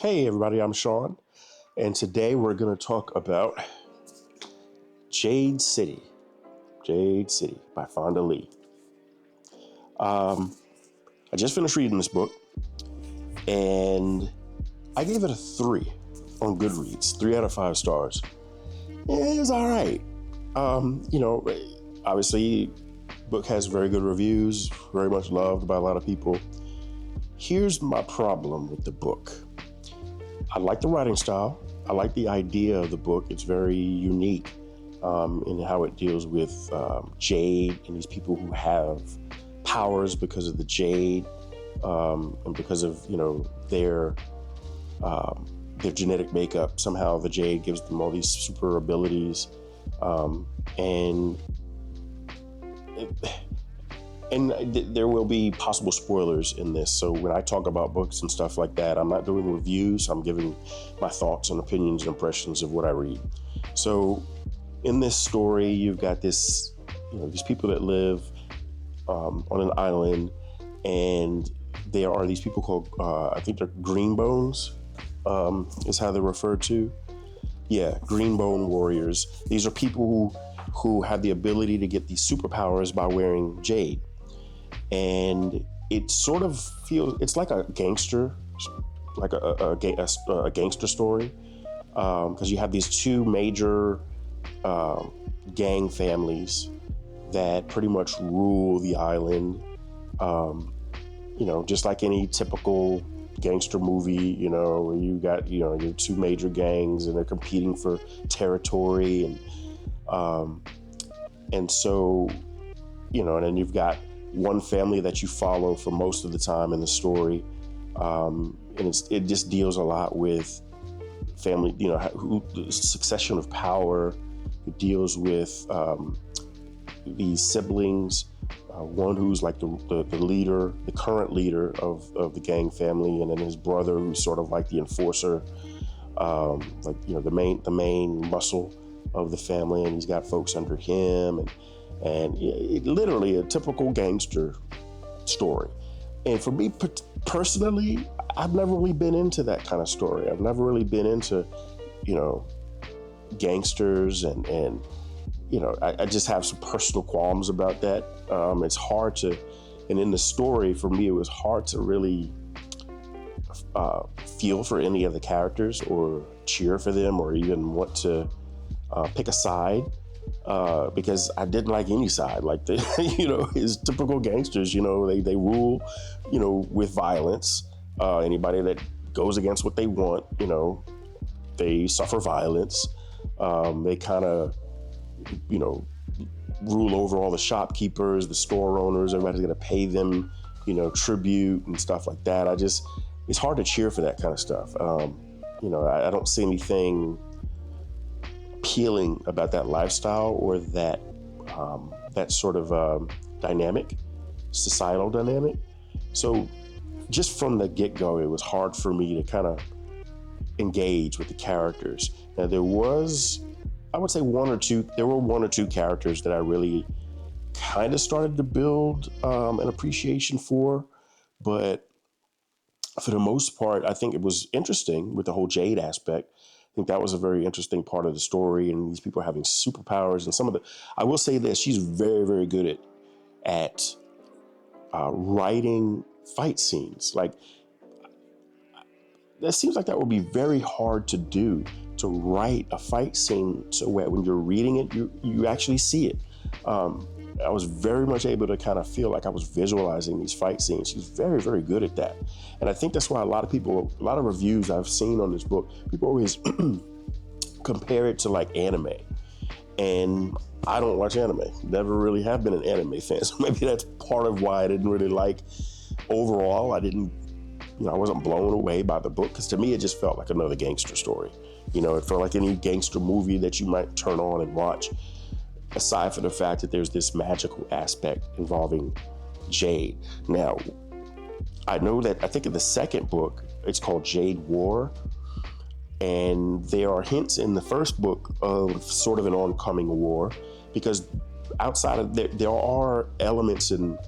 Hey everybody, I'm Sean, and today we're going to talk about Jade City. Jade City by Fonda Lee. I just finished reading this book, and I gave it a 3 on Goodreads, 3 out of 5 stars. It was all right. Obviously, book has very good reviews, very much loved by a lot of people. Here's my problem with the book. I like the writing style. I like the idea of the book. It's very unique in how it deals with Jade and these people who have powers because of the Jade and because of their genetic makeup. Somehow the Jade gives them all these super abilities, and there will be possible spoilers in this. So when I talk about books and stuff like that, I'm not doing reviews. I'm giving my thoughts and opinions and impressions of what I read. So in this story, you've got these people that live on an island, and there are these people called, I think they're green bones, is how they're referred to. Yeah, green bone warriors. These are people who have the ability to get these superpowers by wearing Jade. And it sort of feels, it's like a gangster, like a gangster story, because you have these 2 major gang families that pretty much rule the island. Just like any typical gangster movie, where you got your 2 major gangs and they're competing for territory, and so and then you've got one family that you follow for most of the time in the story, and it just deals a lot with family, the succession of power. It deals with these siblings, one who's like the leader, the current leader of the gang family, and then his brother who's sort of like the enforcer, the main muscle of the family, and he's got folks under him, and it literally a typical gangster story. And for me personally, I've never really been into that kind of story. I've never really been into, gangsters, and I just have some personal qualms about that. It's hard to, and in the story, for me, it was hard to really feel for any of the characters or cheer for them or even want to pick a side. Because I didn't like any side. Like his typical gangsters, they rule, with violence. Anybody that goes against what they want, they suffer violence. They kind of, rule over all the shopkeepers, the store owners. Everybody's going to pay them, tribute and stuff like that. It's hard to cheer for that kind of stuff. I don't see anything appealing about that lifestyle or that sort of dynamic, societal dynamic. So just from the get-go, it was hard for me to kind of engage with the characters. Now there was, I would say there were 1 or 2 characters that I really kind of started to build an appreciation for, but for the most part, I think it was interesting with the whole Jade aspect. I think that was a very interesting part of the story, and these people having superpowers, and I will say that she's very, very good at writing fight scenes. Like, that seems like that would be very hard to do, to write a fight scene so when you're reading it, you actually see it. I was very much able to kind of feel like I was visualizing these fight scenes. She's very, very good at that. And I think that's why a lot of reviews I've seen on this book, people always compare it to like anime. And I don't watch anime. Never really have been an anime fan. So maybe that's part of why I didn't really like overall. I wasn't blown away by the book, because to me, it just felt like another gangster story. It felt like any gangster movie that you might turn on and watch, aside from the fact that there's this magical aspect involving Jade. Now, I think in the second book, it's called Jade War. And there are hints in the first book of sort of an oncoming war, because outside of there are elements in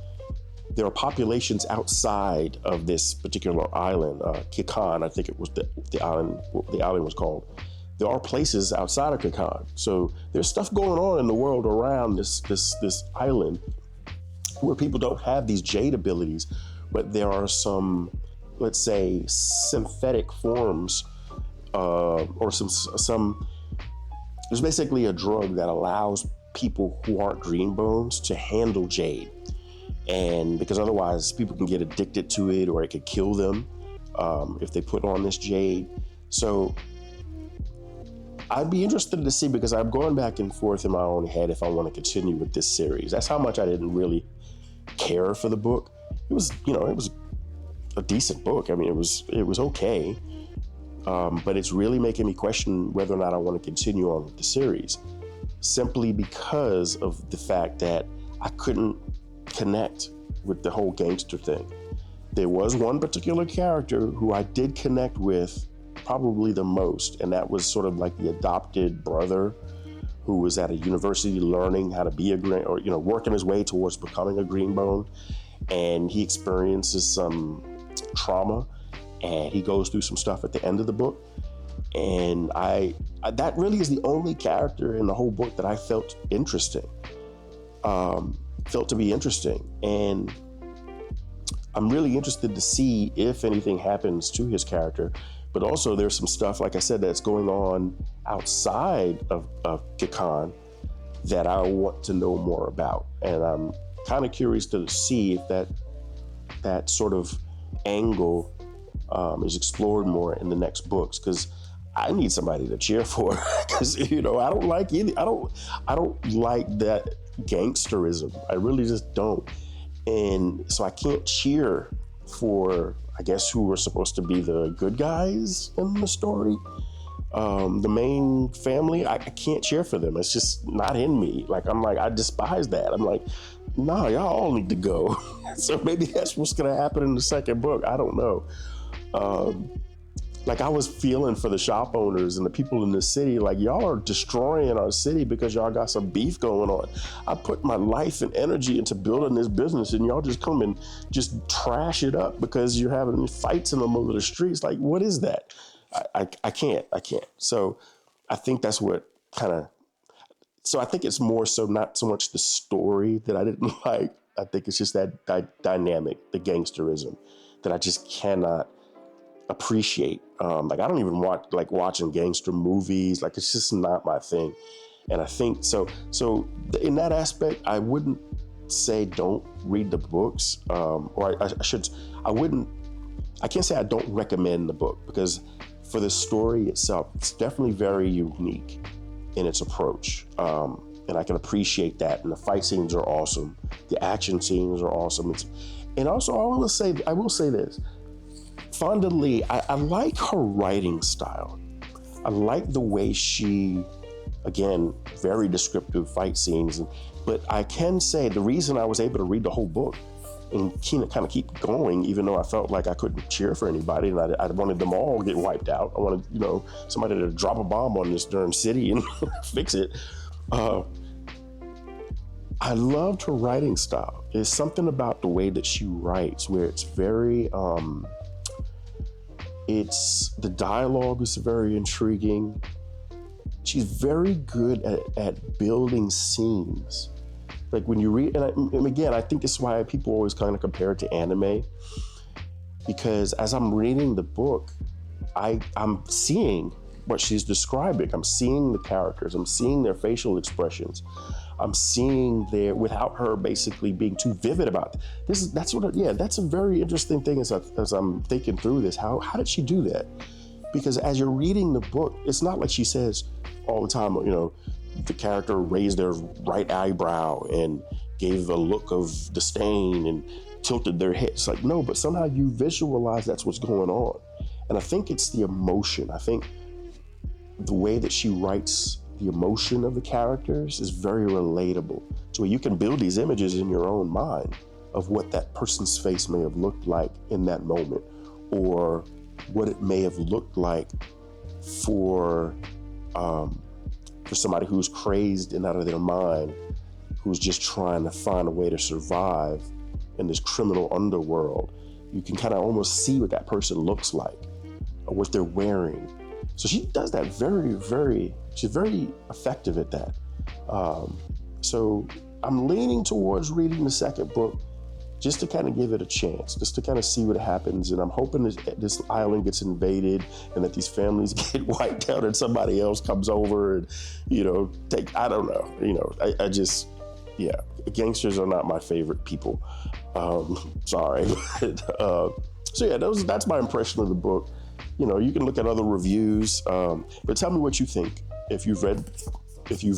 there are populations outside of this particular island, Kikan, I think it was the island. The island was called. There are places outside of Kikan, so there's stuff going on in the world around this island where people don't have these jade abilities, but there are some, let's say, synthetic forms, or some. There's basically a drug that allows people who aren't green bones to handle jade. And because otherwise people can get addicted to it, or it could kill them if they put on this jade. So I'd be interested to see, because I'm going back and forth in my own head if I want to continue with this series. That's how much I didn't really care for the book. It was a decent book. I mean, it was okay. But it's really making me question whether or not I want to continue on with the series, simply because of the fact that I couldn't connect with the whole gangster thing. There was one particular character who I did connect with probably the most, and that was sort of like the adopted brother who was at a university learning how to be a green, or working his way towards becoming a green bone, and he experiences some trauma, and he goes through some stuff at the end of the book. And I that really is the only character in the whole book that I felt interesting. Felt to be interesting, and I'm really interested to see if anything happens to his character. But also there's some stuff, like I said, that's going on outside of Kikan that I want to know more about, and I'm kind of curious to see if that sort of angle is explored more in the next books, because I need somebody to cheer for, because I don't like that gangsterism. I really just don't. And so I can't cheer for, I guess, who were supposed to be the good guys in the story. The main family, I can't cheer for them. It's just not in me. I despise that. I'm like, nah, y'all all need to go. So maybe that's what's gonna happen in the second book. I don't know. I was feeling for the shop owners and the people in the city, like, y'all are destroying our city because y'all got some beef going on. I put my life and energy into building this business, and y'all just come and just trash it up because you're having fights in the middle of the streets. Like, what is that? I can't. So I think that's what so I think it's more so not so much the story that I didn't like. I think it's just that dynamic, the gangsterism, that I just cannot appreciate. I don't even watching gangster movies. It's just not my thing. And I think so in that aspect, I wouldn't say don't read the books. I can't say I don't recommend the book, because for the story itself, it's definitely very unique in its approach. And I can appreciate that. And the fight scenes are awesome. The action scenes are awesome. And also I will say this. Fonda Lee, I like her writing style. I like the way she, again, very descriptive fight scenes. But I can say the reason I was able to read the whole book and kind of keep going, even though I felt like I couldn't cheer for anybody, and I wanted them all to get wiped out. I wanted, somebody to drop a bomb on this darn city and fix it. I loved her writing style. There's something about the way that she writes where it's very, the dialogue is very intriguing. She's very good at building scenes. Like when you read, and again, I think this is why people always kind of compare it to anime, because as I'm reading the book, I'm seeing what she's describing. I'm seeing the characters. I'm seeing their facial expressions. I'm seeing without her basically being too vivid about it. That's a very interesting thing as I'm thinking through this. How did she do that? Because as you're reading the book, it's not like she says all the time, the character raised their right eyebrow and gave a look of disdain and tilted their head. It's like, no, but somehow you visualize that's what's going on. And I think it's the emotion. I think the way that she writes the emotion of the characters is very relatable. So you can build these images in your own mind of what that person's face may have looked like in that moment, or what it may have looked like for somebody who's crazed and out of their mind, who's just trying to find a way to survive in this criminal underworld, you can kind of almost see what that person looks like or what they're wearing. So she does that she's very effective at that. So I'm leaning towards reading the second book just to kind of give it a chance, just to kind of see what happens. And I'm hoping this island gets invaded and that these families get wiped out and somebody else comes over and, I don't know, I just, yeah, gangsters are not my favorite people. Sorry. So yeah, that's my impression of the book. You can look at other reviews, but tell me what you think. If you've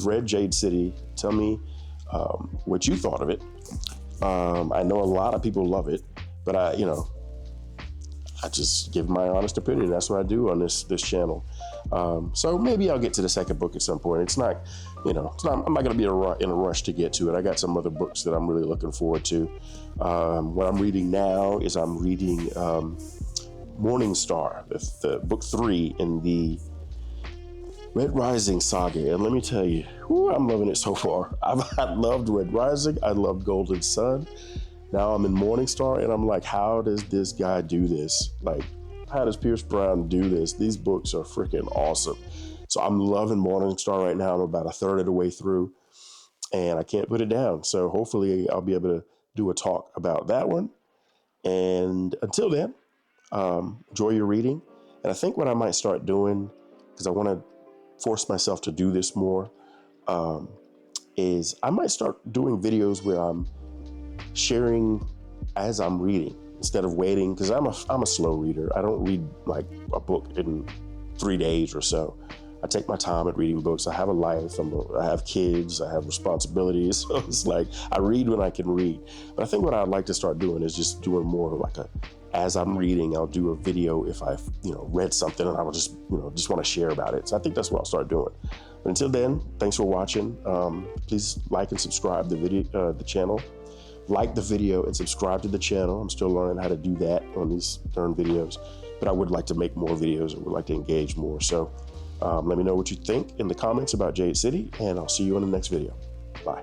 read Jade City, tell me what you thought of it. I know a lot of people love it, but I just give my honest opinion. That's what I do on this channel. So maybe I'll get to the second book at some point. It's not, I'm not going to be in a rush to get to it. I got some other books that I'm really looking forward to. What I'm reading now is I'm reading Morning Star, the book 3 in the Red Rising saga. And let me tell you, I'm loving it so far. I loved Red Rising. I loved Golden Sun. Now I'm in Morning Star, and I'm like, how does this guy do this? Like, how does Pierce Brown do this? These books are freaking awesome. So I'm loving Morning Star right now. I'm about a third of the way through, and I can't put it down. So hopefully I'll be able to do a talk about that one. And until then, enjoy your reading. And I think what I might start doing, because I want to force myself to do this more, is I might start doing videos where I'm sharing as I'm reading instead of waiting, because I'm a slow reader. I don't read like a book in 3 days or so. I take my time at reading books. I have a life. I have kids. I have responsibilities. So it's like I read when I can read. But I think what I'd like to start doing is just doing more like as I'm reading, I'll do a video if I've read something and I will just want to share about it. So I think that's what I'll start doing. But until then, thanks for watching. Please like and subscribe the channel. Like the video and subscribe to the channel. I'm still learning how to do that on these darn videos, but I would like to make more videos and would like to engage more. So let me know what you think in the comments about Jade City, and I'll see you in the next video. Bye.